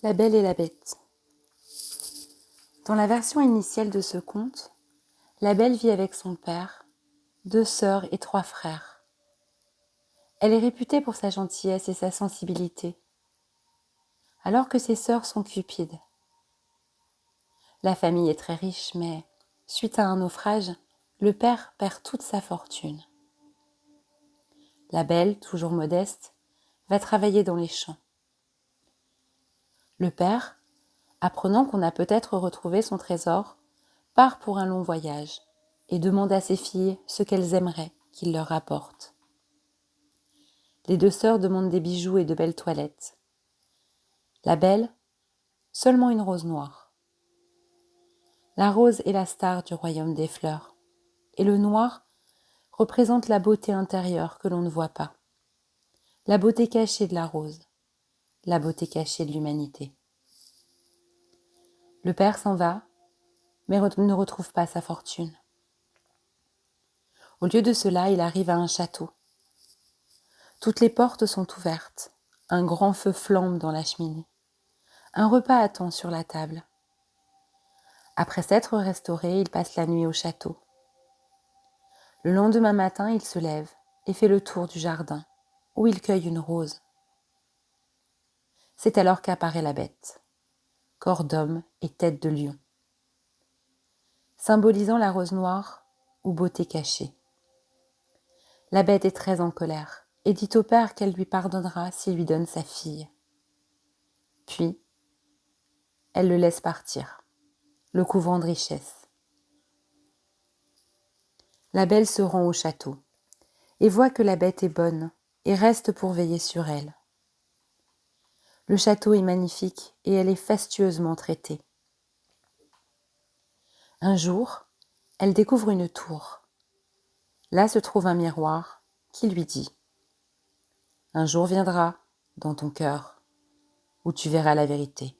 La Belle et la Bête. Dans la version initiale de ce conte, la Belle vit avec son père, 2 sœurs et 3 frères. Elle est réputée pour sa gentillesse et sa sensibilité, alors que ses sœurs sont cupides. La famille est très riche, mais, suite à un naufrage, le père perd toute sa fortune. La Belle, toujours modeste, va travailler dans les champs. Le père, apprenant qu'on a peut-être retrouvé son trésor, part pour un long voyage et demande à ses filles ce qu'elles aimeraient qu'il leur rapporte. Les 2 sœurs demandent des bijoux et de belles toilettes. La Belle, seulement une rose noire. La rose est la star du royaume des fleurs, et le noir représente la beauté intérieure que l'on ne voit pas, la beauté cachée de la rose, la beauté cachée de l'humanité. Le père s'en va, mais ne retrouve pas sa fortune. Au lieu de cela, il arrive à un château. Toutes les portes sont ouvertes, un grand feu flambe dans la cheminée. Un repas attend sur la table. Après s'être restauré, il passe la nuit au château. Le lendemain matin, il se lève et fait le tour du jardin, où il cueille une rose. C'est alors qu'apparaît la bête, corps d'homme et tête de lion, symbolisant la rose noire ou beauté cachée. La bête est très en colère et dit au père qu'elle lui pardonnera s'il lui donne sa fille. Puis, elle le laisse partir, le couvrant de richesses. La Belle se rend au château et voit que la bête est bonne et reste pour veiller sur elle. Le château est magnifique et elle est fastueusement traitée. Un jour, elle découvre une tour. Là se trouve un miroir qui lui dit « Un jour viendra dans ton cœur où tu verras la vérité. »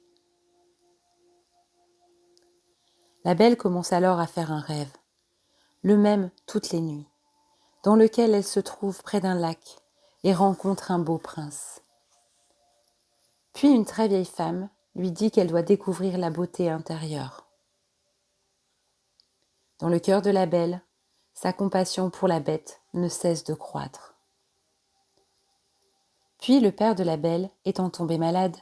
La Belle commence alors à faire un rêve, le même toutes les nuits, dans lequel elle se trouve près d'un lac et rencontre un beau prince. Puis une très vieille femme lui dit qu'elle doit découvrir la beauté intérieure. Dans le cœur de la Belle, sa compassion pour la bête ne cesse de croître. Puis le père de la Belle étant tombé malade,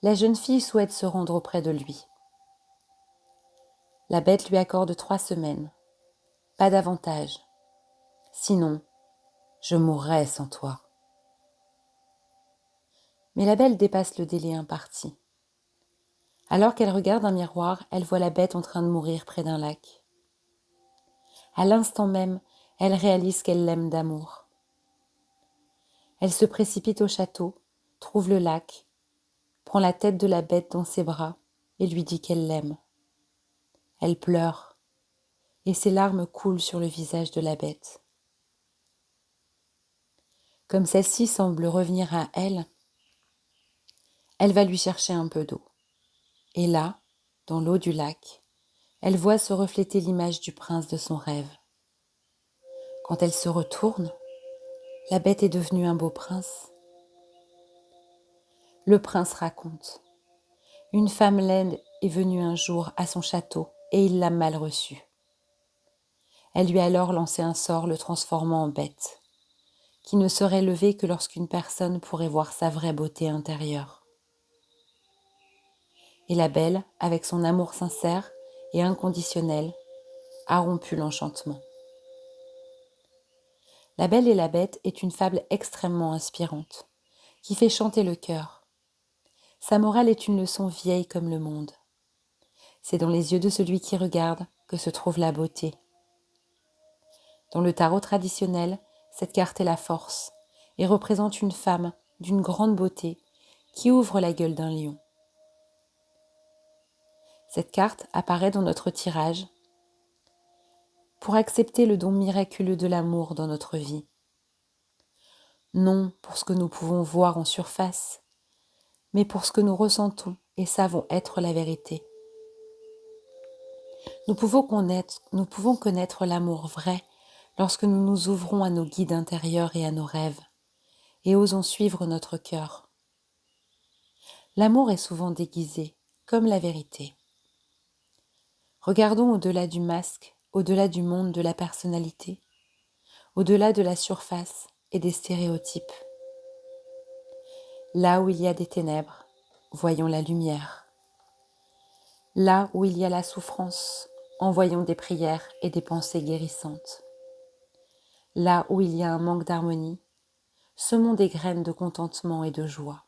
la jeune fille souhaite se rendre auprès de lui. La bête lui accorde 3 semaines, pas davantage. Sinon, je mourrai sans toi. Mais la Belle dépasse le délai imparti. Alors qu'elle regarde un miroir, elle voit la bête en train de mourir près d'un lac. À l'instant même, elle réalise qu'elle l'aime d'amour. Elle se précipite au château, trouve le lac, prend la tête de la bête dans ses bras et lui dit qu'elle l'aime. Elle pleure, et ses larmes coulent sur le visage de la bête. Comme celle-ci semble revenir à elle, elle va lui chercher un peu d'eau. Et là, dans l'eau du lac, elle voit se refléter l'image du prince de son rêve. Quand elle se retourne, la bête est devenue un beau prince. Le prince raconte. Une femme laide est venue un jour à son château et il l'a mal reçue. Elle lui a alors lancé un sort le transformant en bête, qui ne serait levé que lorsqu'une personne pourrait voir sa vraie beauté intérieure. Et la Belle, avec son amour sincère et inconditionnel, a rompu l'enchantement. La Belle et la Bête est une fable extrêmement inspirante, qui fait chanter le cœur. Sa morale est une leçon vieille comme le monde. C'est dans les yeux de celui qui regarde que se trouve la beauté. Dans le tarot traditionnel, cette carte est la force et représente une femme d'une grande beauté qui ouvre la gueule d'un lion. Cette carte apparaît dans notre tirage pour accepter le don miraculeux de l'amour dans notre vie. Non pour ce que nous pouvons voir en surface, mais pour ce que nous ressentons et savons être la vérité. Nous pouvons connaître l'amour vrai lorsque nous nous ouvrons à nos guides intérieurs et à nos rêves, et osons suivre notre cœur. L'amour est souvent déguisé, comme la vérité. Regardons au-delà du masque, au-delà du monde de la personnalité, au-delà de la surface et des stéréotypes. Là où il y a des ténèbres, voyons la lumière. Là où il y a la souffrance, envoyons des prières et des pensées guérissantes. Là où il y a un manque d'harmonie, semons des graines de contentement et de joie.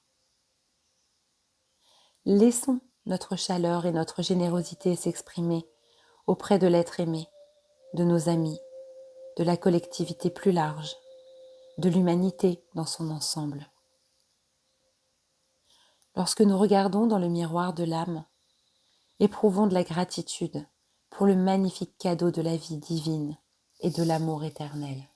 Laissons notre chaleur et notre générosité s'exprimer auprès de l'être aimé, de nos amis, de la collectivité plus large, de l'humanité dans son ensemble. Lorsque nous regardons dans le miroir de l'âme, éprouvons de la gratitude pour le magnifique cadeau de la vie divine et de l'amour éternel.